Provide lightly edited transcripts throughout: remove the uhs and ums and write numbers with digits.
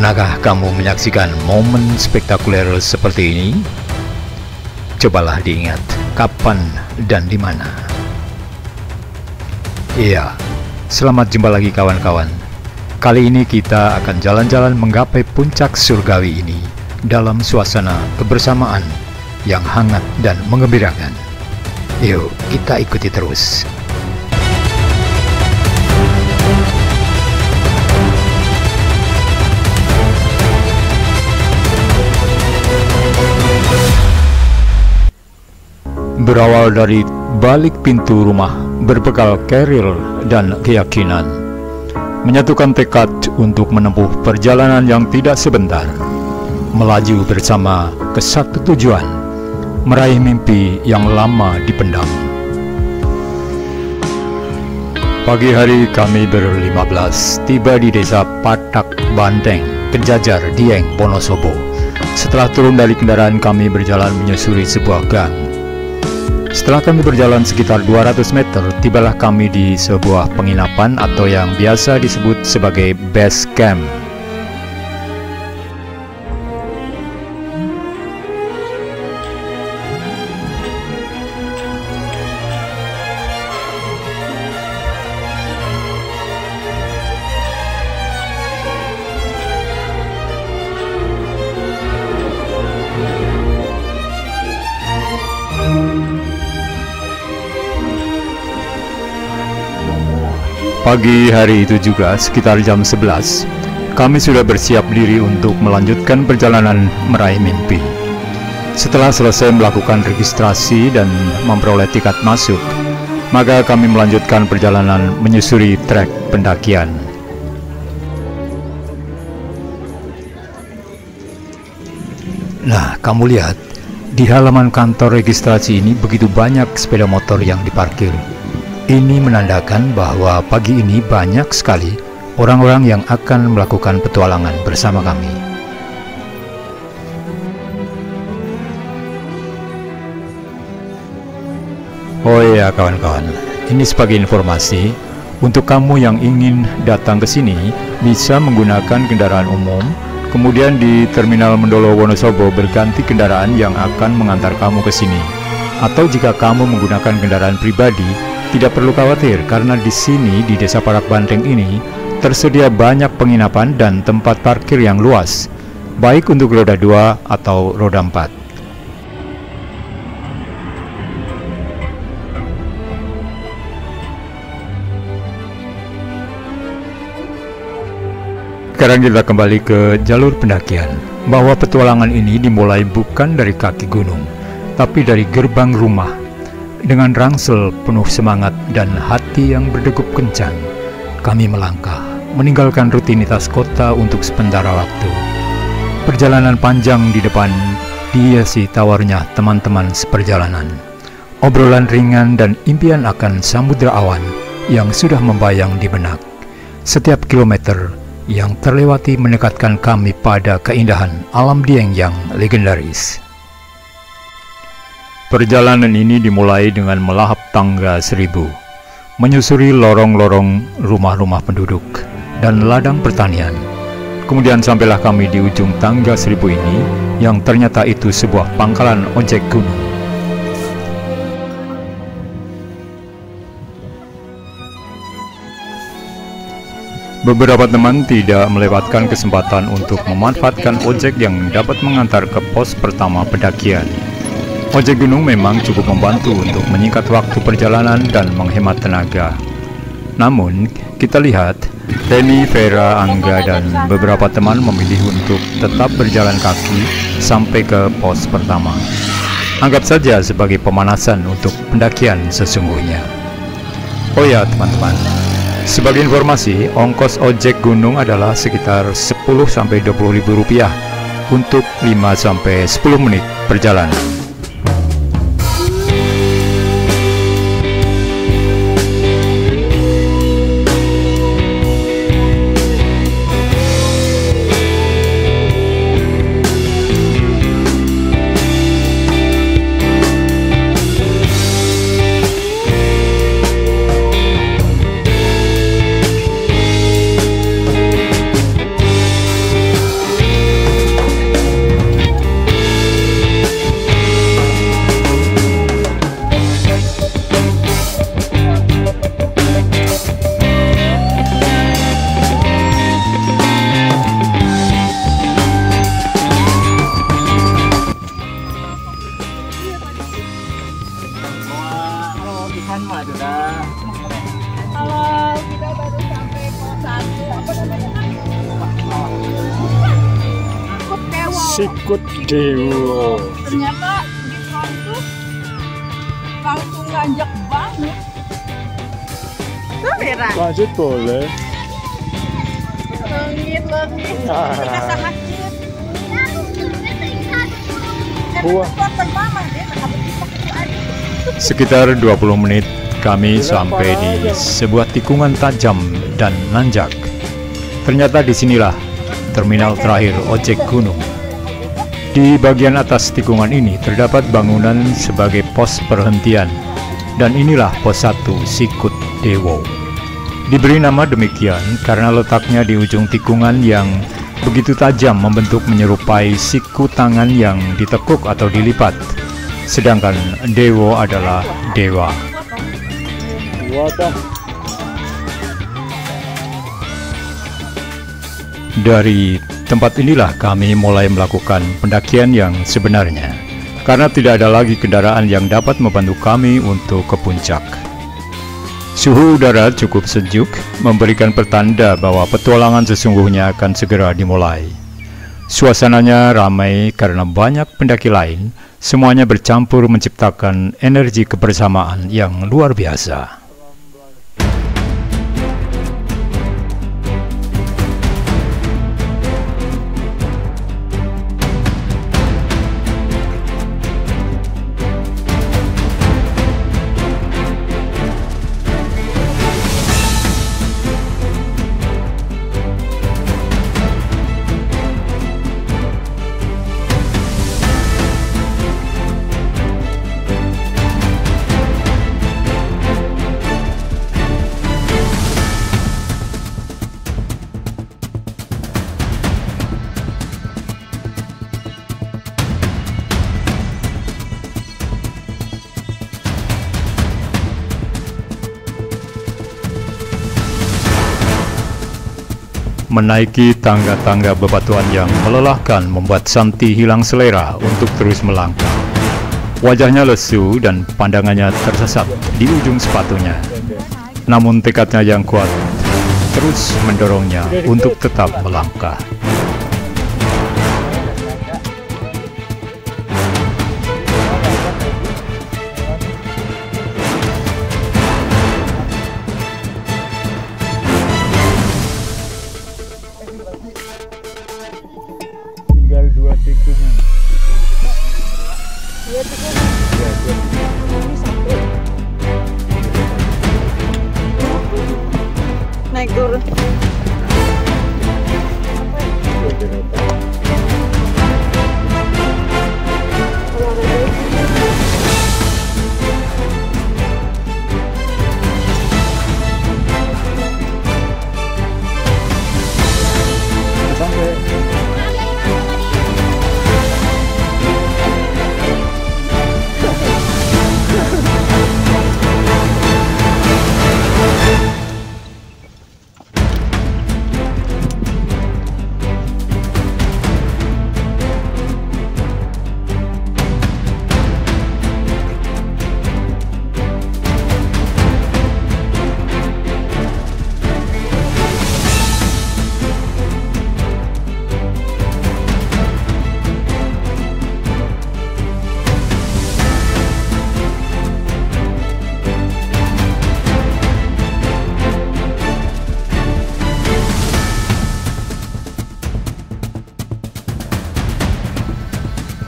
Pernahkah kamu menyaksikan momen spektakuler seperti ini? Cobalah diingat kapan dan di mana. Iya, selamat jumpa lagi kawan-kawan. Kali ini kita akan jalan-jalan menggapai puncak surgawi ini dalam suasana kebersamaan yang hangat dan menggembirakan. Yuk, kita ikuti terus. Berawal dari balik pintu rumah berbekal keril dan keyakinan, menyatukan tekad untuk menempuh perjalanan yang tidak sebentar, melaju bersama ke satu tujuan, meraih mimpi yang lama dipendam. Pagi hari kami ber-15 tiba di desa Patak Banteng, Kenjajar, Dieng, Wonosobo. Setelah turun dari kendaraan, kami berjalan menyusuri sebuah gang. Setelah kami berjalan sekitar 200 meter, tibalah kami di sebuah penginapan atau yang biasa disebut sebagai base camp. Pagi hari itu juga, sekitar jam 11, kami sudah bersiap diri untuk melanjutkan perjalanan meraih mimpi. Setelah selesai melakukan registrasi dan memperoleh tiket masuk, maka kami melanjutkan perjalanan menyusuri trek pendakian. Nah, kamu lihat, di halaman kantor registrasi ini begitu banyak sepeda motor yang diparkir. Ini menandakan bahwa pagi ini banyak sekali orang-orang yang akan melakukan petualangan bersama kami. Oh iya kawan-kawan, ini sebagai informasi untuk kamu yang ingin datang ke sini, bisa menggunakan kendaraan umum, kemudian di Terminal Mendolo Wonosobo berganti kendaraan yang akan mengantar kamu ke sini. Atau jika kamu menggunakan kendaraan pribadi, tidak perlu khawatir karena di sini di Desa Patak Banteng ini tersedia banyak penginapan dan tempat parkir yang luas, baik untuk roda 2 atau roda 4. Sekarang kita kembali ke jalur pendakian, bahwa petualangan ini dimulai bukan dari kaki gunung, tapi dari gerbang rumah. Dengan rangsel penuh semangat dan hati yang berdegup kencang, kami melangkah, meninggalkan rutinitas kota untuk sementara waktu. Perjalanan panjang di depan dihiasi tawarnya teman-teman seperjalanan. Obrolan ringan dan impian akan samudra awan yang sudah membayang di benak. Setiap kilometer yang terlewati mendekatkan kami pada keindahan alam Dieng yang legendaris. Perjalanan ini dimulai dengan melahap tangga 1000, menyusuri lorong-lorong rumah-rumah penduduk dan ladang pertanian. Kemudian sampailah kami di ujung tangga 1000 ini, yang ternyata itu sebuah pangkalan ojek gunung. Beberapa teman tidak melewatkan kesempatan untuk memanfaatkan ojek yang dapat mengantar ke pos pertama pendakian. Ojek gunung memang cukup membantu untuk menyingkat waktu perjalanan dan menghemat tenaga. Namun, kita lihat, Reni, Vera, Angga, dan beberapa teman memilih untuk tetap berjalan kaki sampai ke pos pertama. Anggap saja sebagai pemanasan untuk pendakian sesungguhnya. Oh ya teman-teman, sebagai informasi, ongkos ojek gunung adalah sekitar 10-20 ribu rupiah untuk 5-10 menit perjalanan. Kan mah sudah. Kalau kita baru sampai pos 1, apa namanya? Sikut Dewo. Ternyata di pos itu langsung nanjak banget. Beneran. Lanjut boleh. Langit. Kita sangat kecil. Buah. Pertama dia Sekitar 20 menit kami sampai di sebuah tikungan tajam dan nanjak. Ternyata disinilah terminal terakhir ojek gunung. Di bagian atas tikungan ini terdapat bangunan sebagai pos perhentian, dan inilah pos 1 Sikut Dewo. Diberi nama demikian karena letaknya di ujung tikungan yang begitu tajam membentuk menyerupai siku tangan yang ditekuk atau dilipat. Sedangkan Dewo adalah dewa. Dari tempat inilah kami mulai melakukan pendakian yang sebenarnya, karena tidak ada lagi kendaraan yang dapat membantu kami untuk ke puncak. Suhu udara cukup sejuk, memberikan pertanda bahwa petualangan sesungguhnya akan segera dimulai. Suasananya ramai karena banyak pendaki lain, semuanya bercampur menciptakan energi kebersamaan yang luar biasa. Menaiki tangga-tangga bebatuan yang melelahkan membuat Santi hilang selera untuk terus melangkah. Wajahnya lesu dan pandangannya tersesat di ujung sepatunya. Namun tekadnya yang kuat terus mendorongnya untuk tetap melangkah. Tinggal 2 tikungan. naik turun.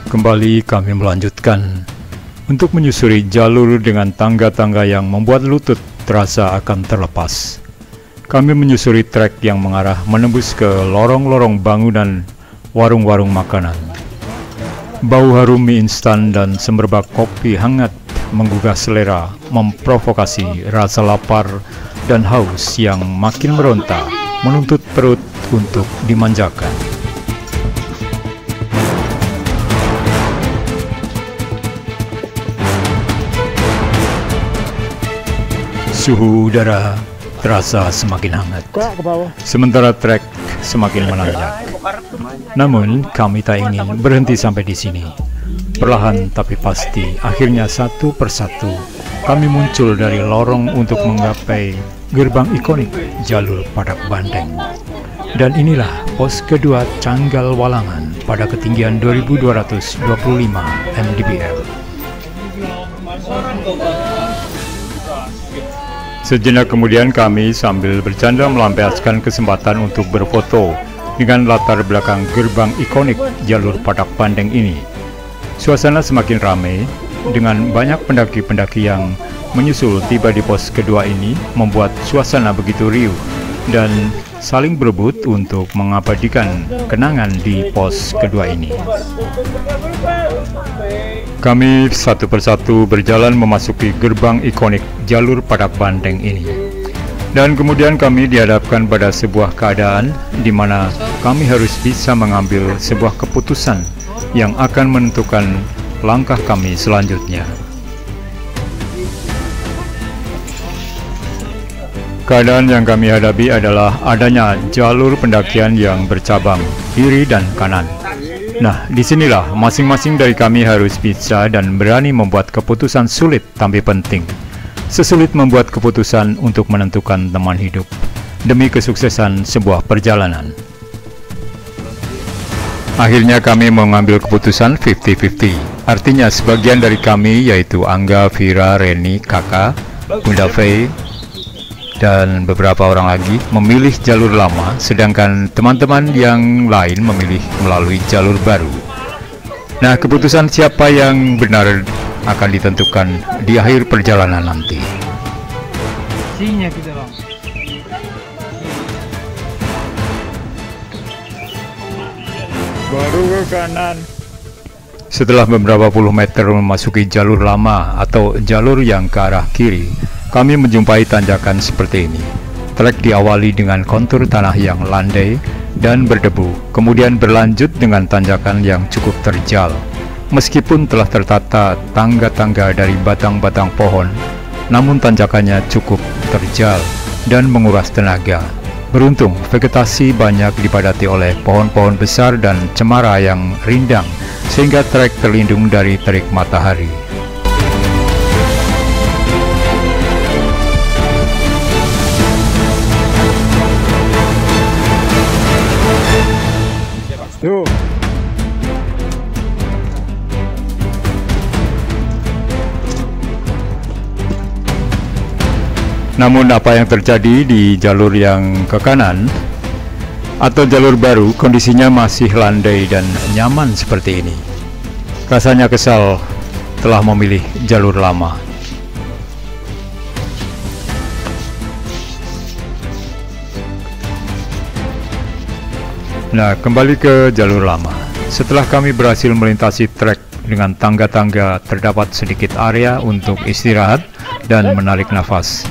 Kembali kami melanjutkan untuk menyusuri jalur dengan tangga-tangga yang membuat lutut terasa akan terlepas. Kami menyusuri trek yang mengarah menembus ke lorong-lorong bangunan warung-warung makanan. Bau harum mie instan dan semerbak kopi hangat menggugah selera, memprovokasi rasa lapar dan haus yang makin meronta, menuntut perut untuk dimanjakan. Suhu udara terasa semakin hangat, sementara trek semakin menanjak. Namun, kami tak ingin berhenti sampai di sini. Perlahan tapi pasti, akhirnya satu persatu kami muncul dari lorong untuk menggapai gerbang ikonik jalur Padak Banteng. Dan inilah pos kedua Canggal Walangan pada ketinggian 2225 mdpl. Sejenak kemudian kami sambil bercanda melampiaskan kesempatan untuk berfoto dengan latar belakang gerbang ikonik jalur Padak Banteng ini. Suasana semakin ramai dengan banyak pendaki-pendaki yang menyusul tiba di pos kedua ini, membuat suasana begitu riuh dan saling berebut untuk mengabadikan kenangan di pos kedua ini. Kami satu persatu berjalan memasuki gerbang ikonik jalur Padak Banteng ini. Dan kemudian kami dihadapkan pada sebuah keadaan di mana kami harus bisa mengambil sebuah keputusan yang akan menentukan langkah kami selanjutnya. Keadaan yang kami hadapi adalah adanya jalur pendakian yang bercabang kiri dan kanan. Nah, disinilah masing-masing dari kami harus bisa dan berani membuat keputusan sulit tapi penting. Sesulit membuat keputusan untuk menentukan teman hidup demi kesuksesan sebuah perjalanan. Akhirnya kami mengambil keputusan 50-50. Artinya sebagian dari kami yaitu Angga, Vira, Reni, Kakak, Bunda Fei, dan beberapa orang lagi memilih jalur lama, sedangkan teman-teman yang lain memilih melalui jalur baru. Nah, keputusan siapa yang benar akan ditentukan di akhir perjalanan nanti. Sinya kita bang. Baru ke kanan. Setelah beberapa puluh meter memasuki jalur lama atau jalur yang ke arah kiri, kami menjumpai tanjakan seperti ini. Trek diawali dengan kontur tanah yang landai dan berdebu, kemudian berlanjut dengan tanjakan yang cukup terjal. Meskipun telah tertata tangga-tangga dari batang-batang pohon, namun tanjakannya cukup terjal dan menguras tenaga. Beruntung, vegetasi banyak dipadati oleh pohon-pohon besar dan cemara yang rindang, sehingga trek terlindung dari terik matahari. Tuh. Namun apa yang terjadi di jalur yang ke kanan atau jalur baru, kondisinya masih landai dan nyaman seperti ini. Rasanya kesal telah memilih jalur lama. Nah, kembali ke jalur lama. Setelah kami berhasil melintasi trek dengan tangga-tangga, terdapat sedikit area untuk istirahat dan menarik nafas.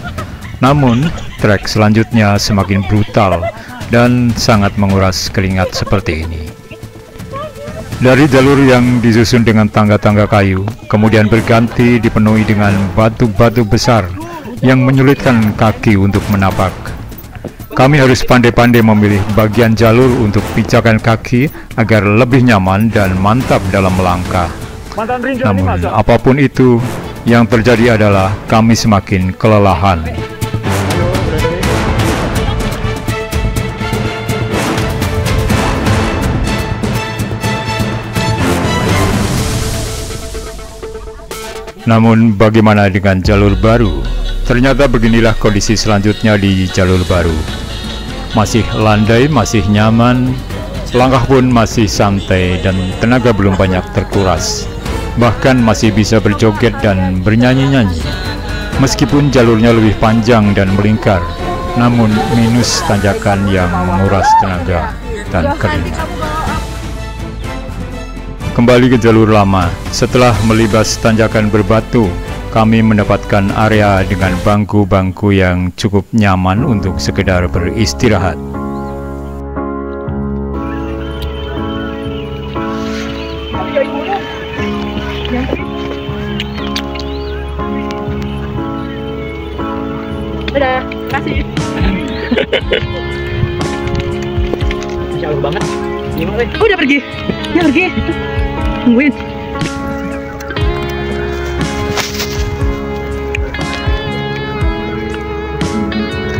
Namun, trek selanjutnya semakin brutal dan sangat menguras keringat seperti ini. Dari jalur yang disusun dengan tangga-tangga kayu, kemudian berganti dipenuhi dengan batu-batu besar yang menyulitkan kaki untuk menapak. Kami harus pandai-pandai memilih bagian jalur untuk pijakan kaki agar lebih nyaman dan mantap dalam melangkah. Namun, apapun itu, yang terjadi adalah kami semakin kelelahan. Namun bagaimana dengan jalur baru? Ternyata beginilah kondisi selanjutnya di jalur baru. Masih landai, masih nyaman, langkah pun masih santai dan tenaga belum banyak terkuras. Bahkan masih bisa berjoget dan bernyanyi-nyanyi. Meskipun jalurnya lebih panjang dan melingkar, namun minus tanjakan yang menguras tenaga dan keringat. Kembali ke jalur lama. Setelah melibas tanjakan berbatu, kami mendapatkan area dengan bangku-bangku yang cukup nyaman untuk sekedar beristirahat. Udah, kasih. Jauh banget. Gimana? Udah pergi. Udah pergi. Tungguin.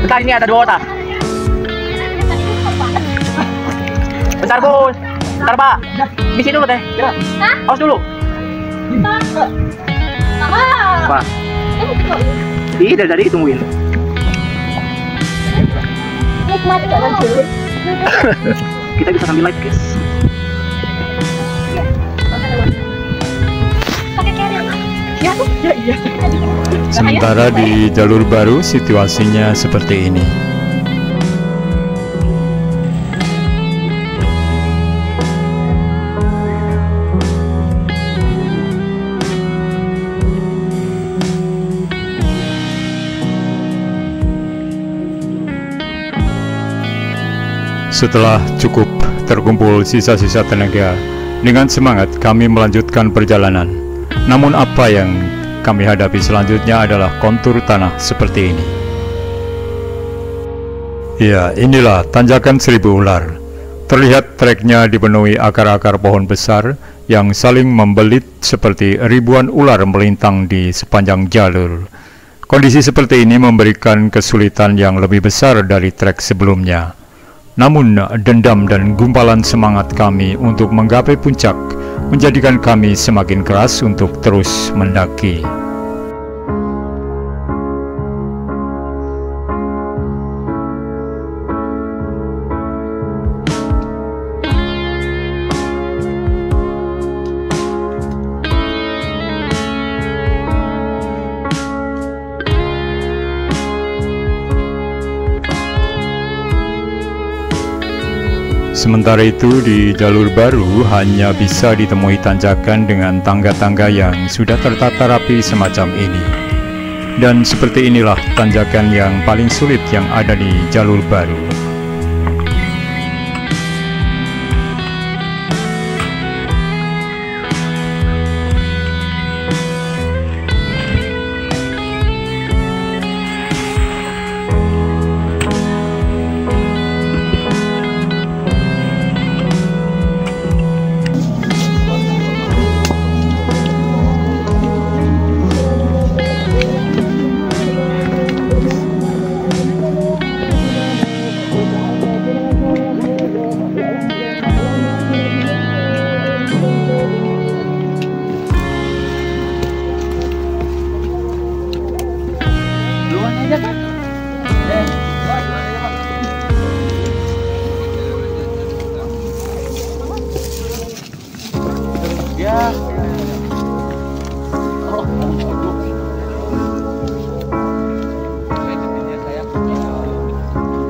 Bentar, ini ada 2 otak. Bentar bos, bentar pak. Misi dulu teh. Awas dulu. Pak. Ih, dari tungguin. Kita bisa sambil live guys. Sementara di jalur baru situasinya seperti ini. Setelah cukup terkumpul sisa-sisa tenaga, dengan semangat kami melanjutkan perjalanan. Namun apa yang kami hadapi selanjutnya adalah kontur tanah seperti ini. Ya, inilah tanjakan 1000 ular. Terlihat treknya dipenuhi akar-akar pohon besar yang saling membelit seperti ribuan ular melintang di sepanjang jalur. Kondisi seperti ini memberikan kesulitan yang lebih besar dari trek sebelumnya. Namun dendam dan gumpalan semangat kami untuk menggapai puncak menjadikan kami semakin keras untuk terus mendaki. Sementara itu di jalur baru hanya bisa ditemui tanjakan dengan tangga-tangga yang sudah tertata rapi semacam ini. Dan seperti inilah tanjakan yang paling sulit yang ada di jalur baru.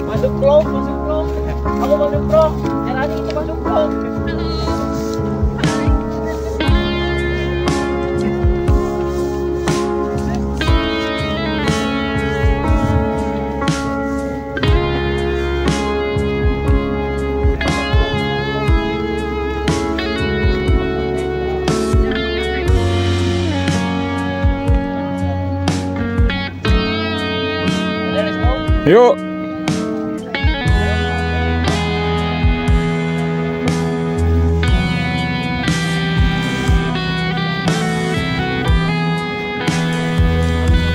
Masuk bro. Aku masuk bro. Erani itu masuk bro. Yuk.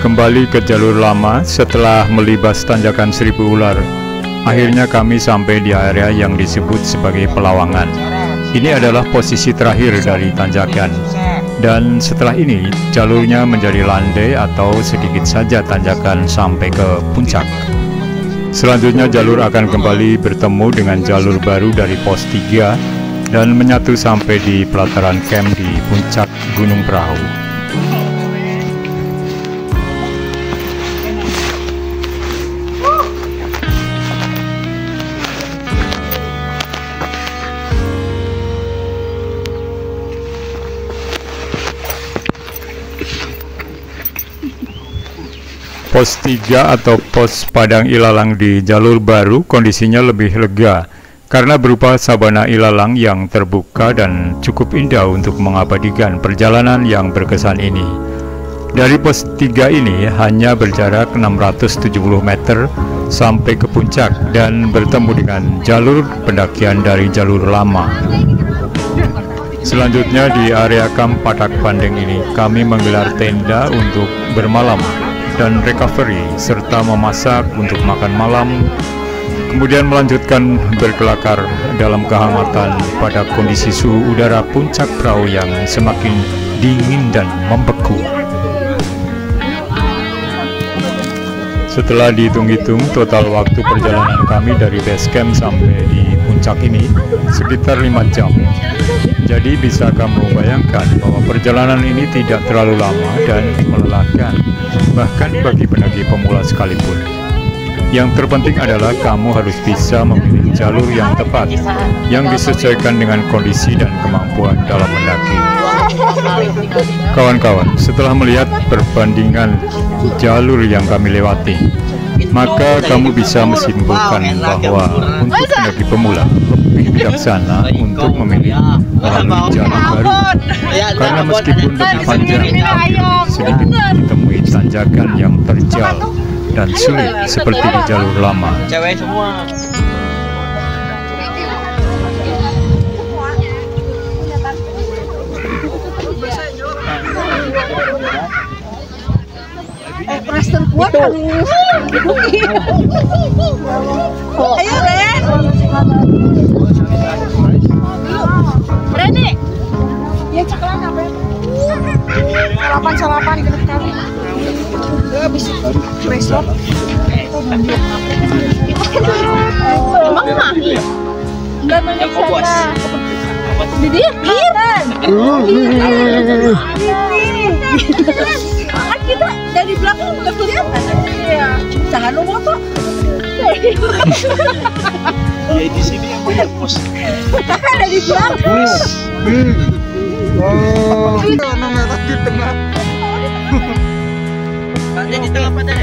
Kembali ke jalur lama setelah melibas tanjakan 1000 ular. Akhirnya kami sampai di area yang disebut sebagai Pelawangan. Ini adalah posisi terakhir dari tanjakan. Dan setelah ini jalurnya menjadi landai atau sedikit saja tanjakan sampai ke puncak. Selanjutnya jalur akan kembali bertemu dengan jalur baru dari pos 3 dan menyatu sampai di pelataran camp di puncak Gunung Perahu. Pos 3 atau pos Padang Ilalang di jalur baru kondisinya lebih lega karena berupa sabana ilalang yang terbuka dan cukup indah untuk mengabadikan perjalanan yang berkesan ini. Dari pos 3 ini hanya berjarak 670 meter sampai ke puncak dan bertemu dengan jalur pendakian dari jalur lama. Selanjutnya di area kamp Patak Pandeng ini kami menggelar tenda untuk bermalam dan recovery, serta memasak untuk makan malam, kemudian melanjutkan berkelakar dalam kehangatan pada kondisi suhu udara puncak perahu yang semakin dingin dan membeku. Setelah dihitung-hitung, total waktu perjalanan kami dari base camp sampai di puncak ini sekitar 5 jam. Jadi bisa kamu bayangkan bahwa perjalanan ini tidak terlalu lama dan melelahkan, bahkan bagi pendaki pemula sekalipun. Yang terpenting adalah kamu harus bisa memilih jalur yang tepat, yang disesuaikan dengan kondisi dan kemampuan dalam mendaki. Kawan-kawan, setelah melihat perbandingan jalur yang kami lewati, maka kamu bisa menyimpulkan bahwa untuk pendaki pemula lebih bijaksana untuk memilih melalui jalur baru, karena meskipun lebih panjang, sedikit ditemui tanjakan yang terjal dan sulit seperti di jalur lama. Cewek semua. Master kuat harus. Ayo Ren. Rene. Ya cakalan apa? Salapan ikut kami. Habis resort. Emang mah? Enggak Malaysia. Jadi kan kita dari belakang udah kelihatan. Iya. Jangan lu foto. Ya di sini yang banyak pos. Kakak dari belakang. Oh. Nomor di tengah. Ada di tengah pada.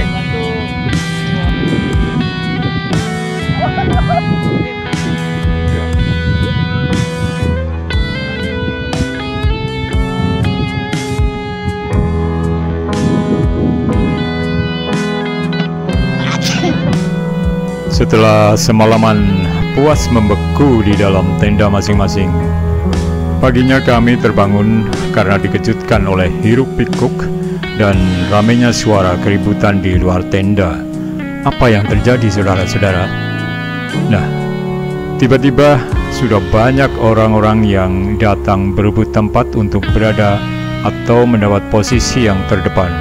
Setelah semalaman puas membeku di dalam tenda masing-masing, paginya kami terbangun karena dikejutkan oleh hiruk pikuk dan ramainya suara keributan di luar tenda. Apa yang terjadi, saudara-saudara? Nah, tiba-tiba sudah banyak orang-orang yang datang berebut tempat untuk berada atau mendapat posisi yang terdepan.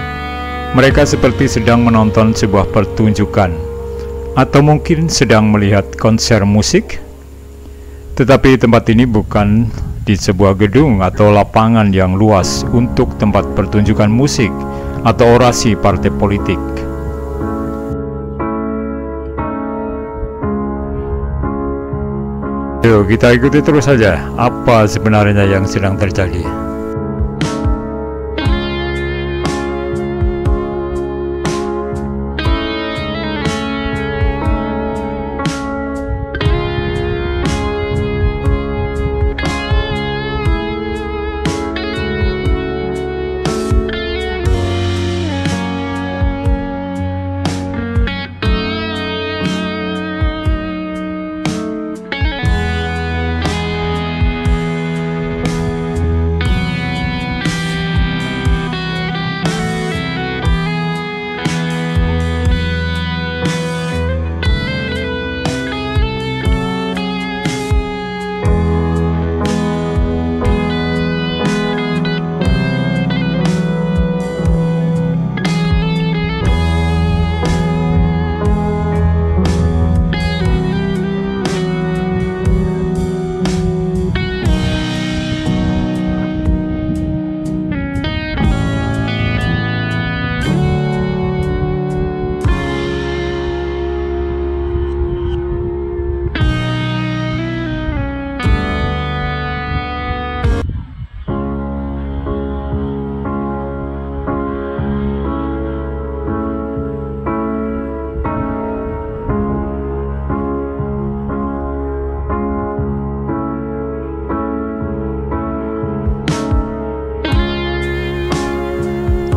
Mereka seperti sedang menonton sebuah pertunjukan, atau mungkin sedang melihat konser musik. Tetapi tempat ini bukan di sebuah gedung atau lapangan yang luas untuk tempat pertunjukan musik atau orasi partai politik. Yuk kita ikuti terus saja apa sebenarnya yang sedang terjadi.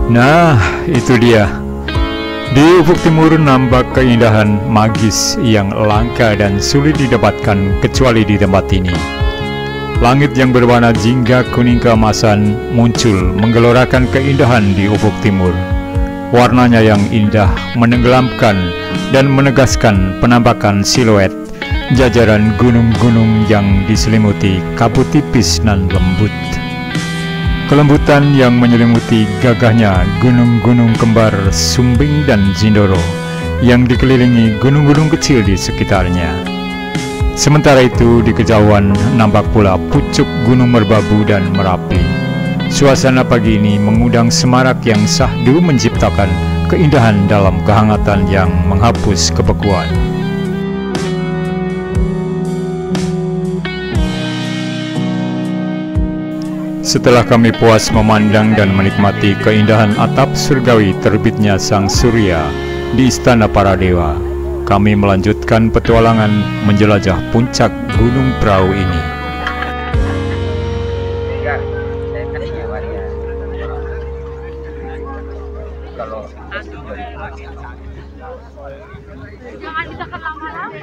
Nah, itu dia. Di ufuk timur nampak keindahan magis yang langka dan sulit didapatkan kecuali di tempat ini. Langit yang berwarna jingga kuning keemasan muncul menggelorakan keindahan di ufuk timur. Warnanya yang indah menenggelamkan dan menegaskan penampakan siluet jajaran gunung-gunung yang diselimuti kabut tipis nan lembut. Kelembutan yang menyelimuti gagahnya gunung-gunung kembar Sumbing dan Sindoro yang dikelilingi gunung-gunung kecil di sekitarnya. Sementara itu di kejauhan nampak pula pucuk Gunung Merbabu dan Merapi. Suasana pagi ini mengundang semarak yang syahdu menciptakan keindahan dalam kehangatan yang menghapus kebekuan. Setelah kami puas memandang dan menikmati keindahan atap surgawi terbitnya sang surya di Istana Para Dewa, kami melanjutkan petualangan menjelajah puncak Gunung Prau ini. Jangan ditekan lama-lama.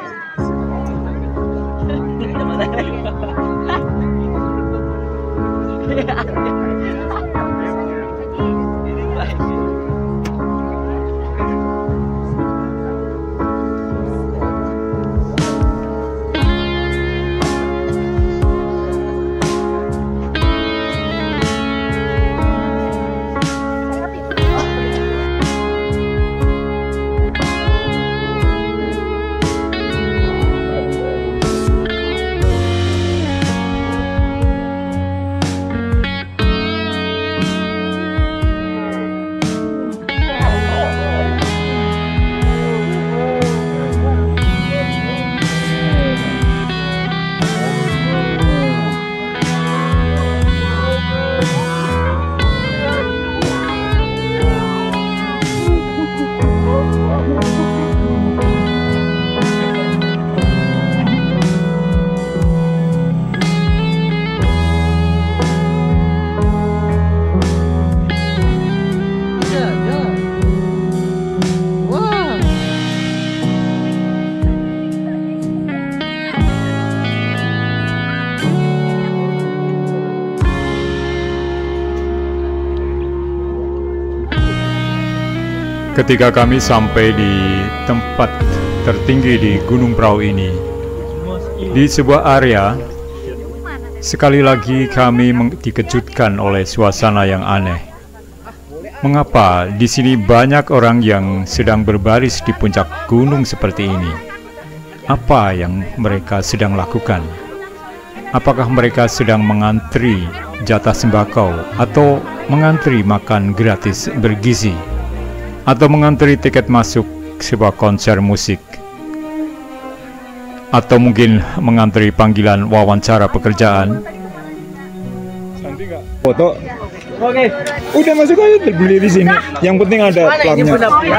Ketika kami sampai di tempat tertinggi di Gunung Prau ini, di sebuah area, sekali lagi kami dikejutkan oleh suasana yang aneh. Mengapa di sini banyak orang yang sedang berbaris di puncak gunung seperti ini? Apa yang mereka sedang lakukan? Apakah mereka sedang mengantri jatah sembako atau mengantri makan gratis bergizi? Atau mengantri tiket masuk sebuah konser musik, atau mungkin mengantri panggilan wawancara pekerjaan? Foto. Oke. Udah masuk aja terbeli di sini. Yang penting ada platnya. Udah punya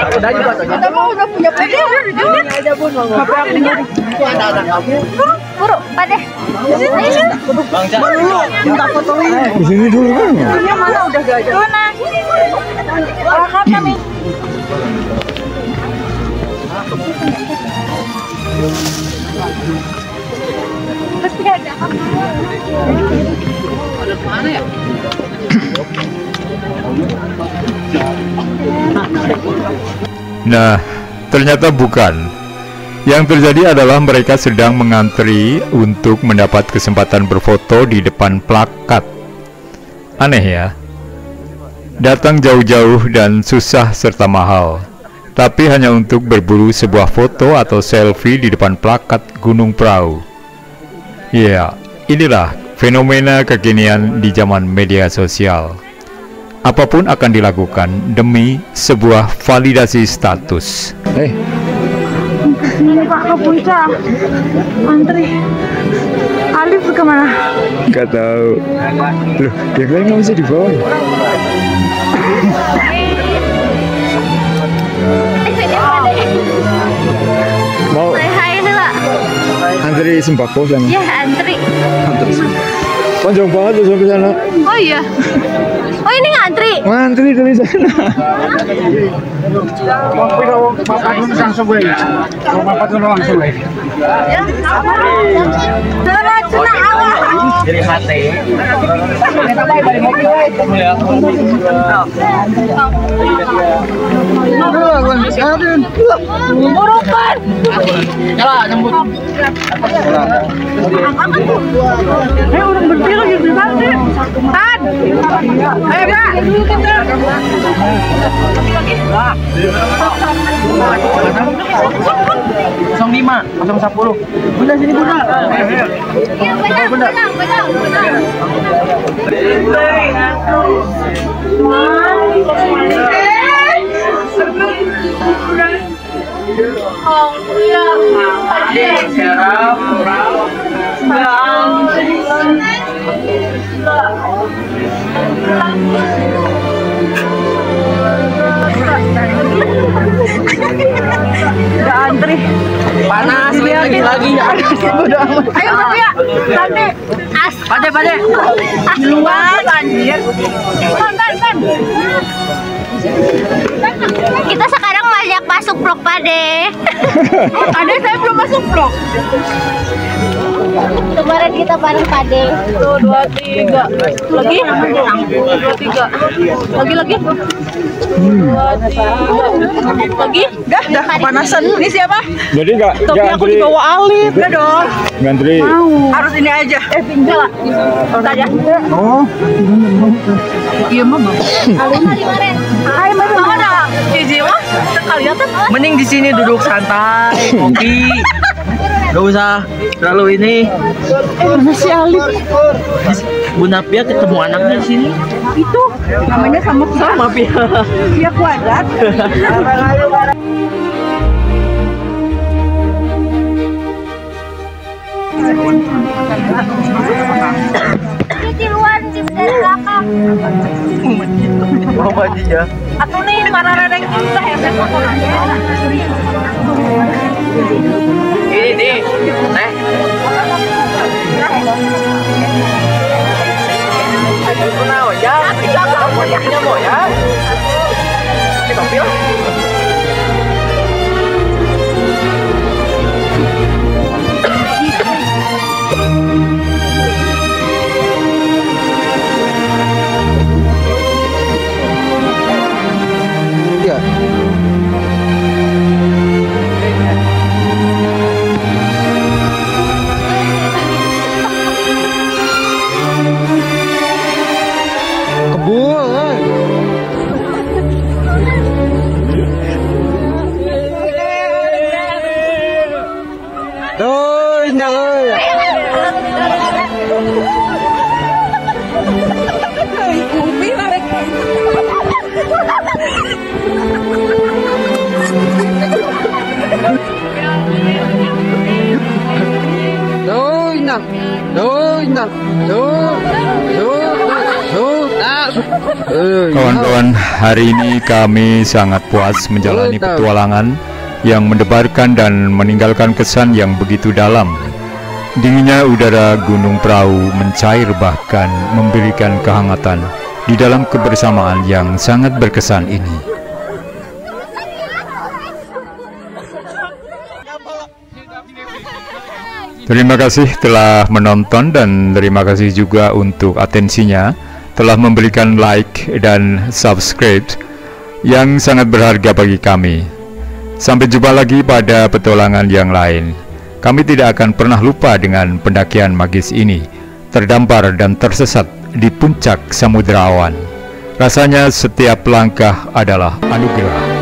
punya. Ada pun mau. Buru, Pade. Minta fotoin. Di sini dulu kan. Ini mana udah gak ada. Mana? Kami. Pasti ada. Mana ya? Nah, ternyata bukan. Yang terjadi adalah mereka sedang mengantri untuk mendapat kesempatan berfoto di depan plakat. Aneh ya? Datang jauh-jauh dan susah serta mahal, tapi hanya untuk berburu sebuah foto atau selfie di depan plakat Gunung Prau. Ya, inilah fenomena kekinian di zaman media sosial. Apapun akan dilakukan demi sebuah validasi status. Ini Pak ke puncak. Antri. Alif kemana? Gak tahu. Loh, yang lain nggak bisa dibawa. Mau Hai Pak. antri sembako sana. Ya antri. Panjang banget tuh sampai sana. Oh iya. Oh ini ngantri. Ngantri dari sana. Jadi hati. Orang berdiri lagi di sana. Tan. Ayo, Kak. 05, 010. Bunda sini Bunda. Udah antri. Panas lagi. Ayo tapi ya. Nanti. Pade. Luar anjir. Tan. Kita sekarang banyak masuk vlog Pade. Pade saya belum masuk vlog. Kemarin kita bareng Pade. Tuh 2, 3. Lagi? 2, 3. Lagi. 2, 3. Lagi? Dah kepanasan. Ini siapa? Jadi nggak Tapi aku antri. dibawa Alif. Udah dong. Ngantri. Harus ini aja. Tinggal lah. Saja. Oh. Iya mama. Kemarin. Hai mana? Cici mah kelihatan. Mending di sini duduk santai, kopi. Gak usah terlalu ini. Mana si Alif? Bunda Pia ketemu anaknya di sini. Itu namanya sama Pia. Pia kuadrat. Di luar di belakang. Oh ya. Atau nih mana ada yang susah ya? Ini nih, teh. Kenapa ya? Kita mau ya? Kita kopi lah. Kawan-kawan, hari ini kami sangat puas menjalani petualangan yang mendebarkan dan meninggalkan kesan yang begitu dalam. Dinginnya udara Gunung Prau mencair bahkan memberikan kehangatan di dalam kebersamaan yang sangat berkesan ini. Terima kasih telah menonton dan terima kasih juga untuk atensinya, telah memberikan like dan subscribe yang sangat berharga bagi kami. Sampai jumpa lagi pada petualangan yang lain. Kami tidak akan pernah lupa dengan pendakian magis ini, terdampar dan tersesat di puncak Samudra Awan. Rasanya setiap langkah adalah anugerah.